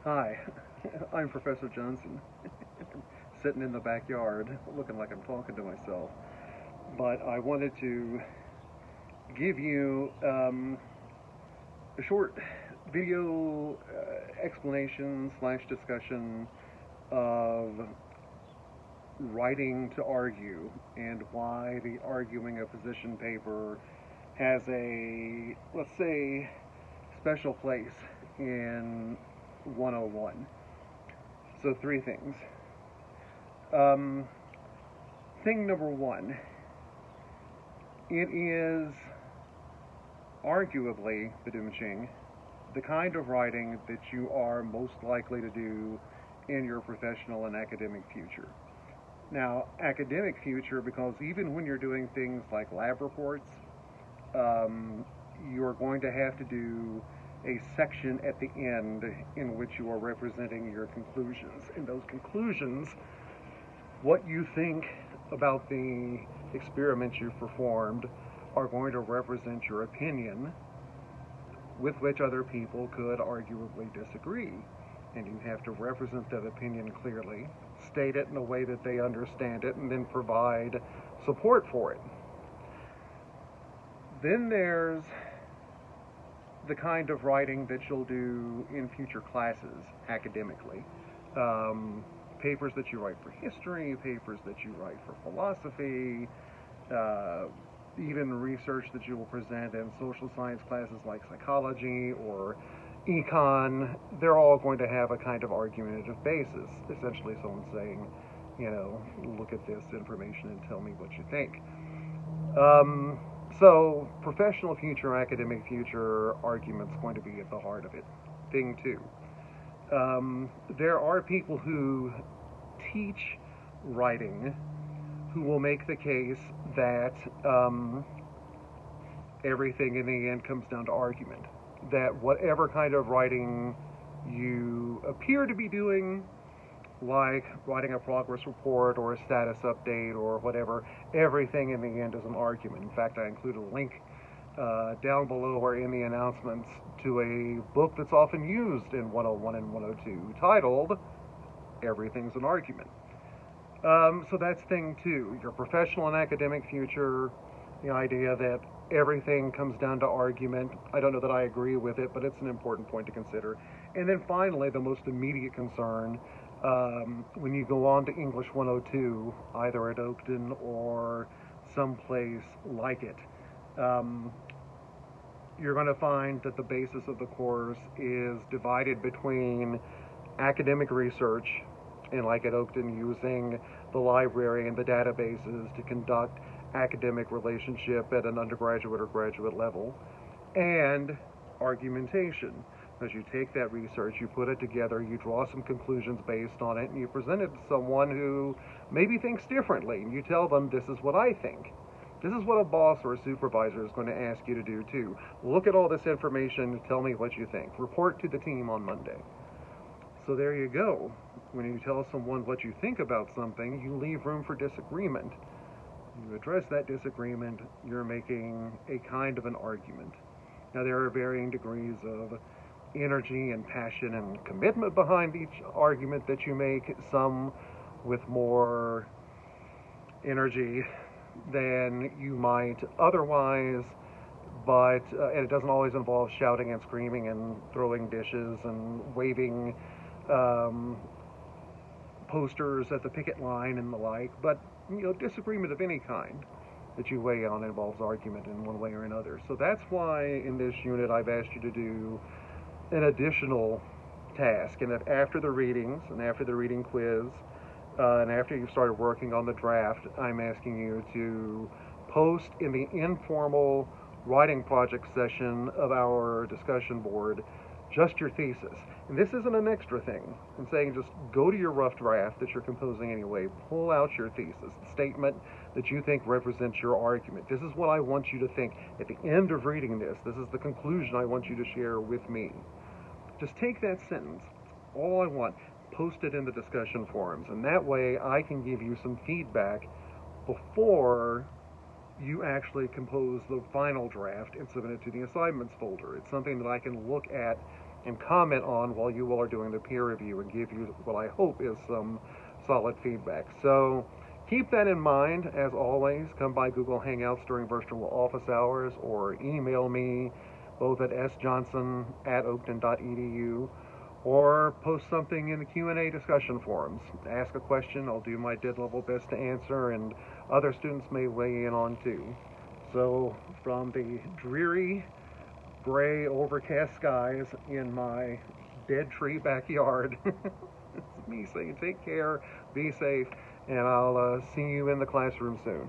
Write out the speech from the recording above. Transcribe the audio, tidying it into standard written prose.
Hi, I'm Professor Johnson, sitting in the backyard looking like I'm talking to myself. But I wanted to give you a short video explanation slash discussion of writing to argue and why the arguing a position paper has a, let's say, special place in 101. So, three things. Um, Thing number one, it is arguably, Badumching, the kind of writing that you are most likely to do in your professional and academic future. Now, academic future, because even when you're doing things like lab reports, you're going to have to do a section at the end in which you are representing your conclusions. And those conclusions, what you think about the experiments you've performed, are going to represent your opinion, with which other people could arguably disagree. And you have to represent that opinion clearly, state it in a way that they understand it, and then provide support for it. Then there's the kind of writing that you'll do in future classes academically. Papers that you write for history, papers that you write for philosophy, even research that you will present in social science classes like psychology or econ. They're all going to have a kind of argumentative basis. Essentially, someone saying, look at this information and tell me what you think. So, professional future, academic future argument's going to be at the heart of it. Thing two. There are people who teach writing who will make the case that everything in the end comes down to argument. That whatever kind of writing you appear to be doing, like writing a progress report or a status update or whatever, everything in the end is an argument. In fact, I include a link down below or in the announcements to a book that's often used in 101 and 102 titled Everything's an Argument. So that's thing two. Your professional and academic future, the idea that everything comes down to argument. I don't know that I agree with it, but it's an important point to consider. And then finally, the most immediate concern, when you go on to English 102, either at Oakton or someplace like it, you're going to find that the basis of the course is divided between academic research, and like at Oakton, using the library and the databases to conduct academic relationship at an undergraduate or graduate level, and argumentation. As you take that research, you put it together, you draw some conclusions based on it, and you present it to someone who maybe thinks differently, and you tell them, this is what I think. This is what a boss or a supervisor is going to ask you to do too. Look at all this information, tell me what you think. Report to the team on Monday. So there you go. When you tell someone what you think about something, you leave room for disagreement. You address that disagreement, you're making a kind of an argument. Now, there are varying degrees of energy and passion and commitment behind each argument that you make, some with more energy than you might otherwise, but and it doesn't always involve shouting and screaming and throwing dishes and waving posters at the picket line and the like, but disagreement of any kind that you weigh on involves argument in one way or another. So that's why in this unit I've asked you to do an additional task, and that after the readings and after the reading quiz and after you've started working on the draft, I'm asking you to post in the informal writing project session of our discussion board just your thesis. And this isn't an extra thing. I'm saying just go to your rough draft that you're composing anyway, pull out your thesis, the statement that you think represents your argument. This is what I want you to think at the end of reading this. This is the conclusion I want you to share with me. Just take that sentence. All I want. Post it in the discussion forums. And that way I can give you some feedback before you actually compose the final draft and submit it to the assignments folder. It's something that I can look at and comment on while you all are doing the peer review and give you what I hope is some solid feedback. So keep that in mind. As always, come by Google Hangouts during virtual office hours or email me both at sjohnson@oakton.edu or post something in the Q&A discussion forums. Ask a question, I'll do my dead level best to answer, and other students may weigh in on too. So from the dreary, gray, overcast skies in my dead tree backyard, it's me saying take care, be safe, and I'll see you in the classroom soon.